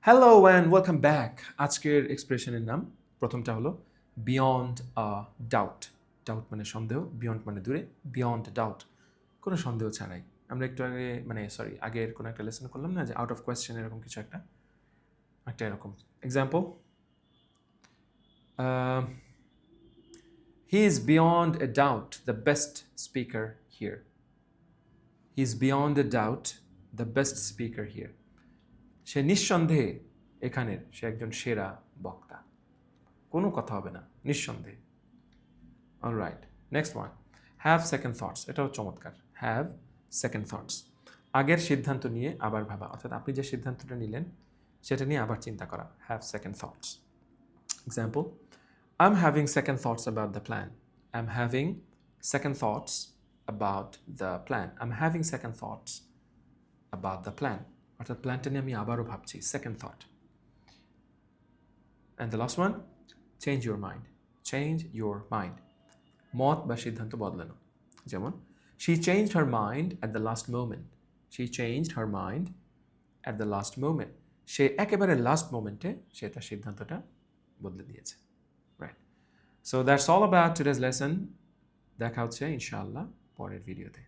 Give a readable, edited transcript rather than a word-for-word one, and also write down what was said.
Hello and welcome back. আজকের এক্সপ্রেশনের নাম প্রথমটা হলো বিয়ন্ড ডাউট। ডাউট মানে সন্দেহ, বিয়ন্ড মানে দূরে, বিয়ন্ড ডাউট কোনো সন্দেহ ছাড়াই। আমরা একটু আগে আগের কোনো একটা লেসন করলাম না যে আউট অফ কোয়েশ্চেন এরকম কিছু একটা এরকম example, he is beyond a doubt the best speaker here. He is beyond a doubt the best speaker here. সে নিঃসন্দেহে এখানের সে একজন সেরা বক্তা, কোনো কথা হবে না, নিঃসন্দেহে। Alright, next one, have second thoughts. এটাও চমৎকার। হ্যাভ সেকেন্ড থটস, আগের সিদ্ধান্ত নিয়ে আবার ভাবা, অর্থাৎ আপনি যে সিদ্ধান্তটা নিলেন সেটা নিয়ে আবার চিন্তা করা। Have second thoughts. Example, I am having second thoughts about the plan. I am having second thoughts about the plan. I am having second thoughts about the plan, অর্থাৎ প্ল্যানটা নিয়ে আমি আবারও ভাবছি, second thought. And the last one, change your mind. Change your mind, মত বা সিদ্ধান্ত বদলানো। যেমন, she changed her mind at the last moment. She changed her mind at the last moment, সে একেবারে লাস্ট মোমেন্টে সে তার সিদ্ধান্তটা বদলে দিয়েছে। Right, so that's all about today's lesson. দেখা হচ্ছে ইনশাআল্লাহ পরের ভিডিওতে।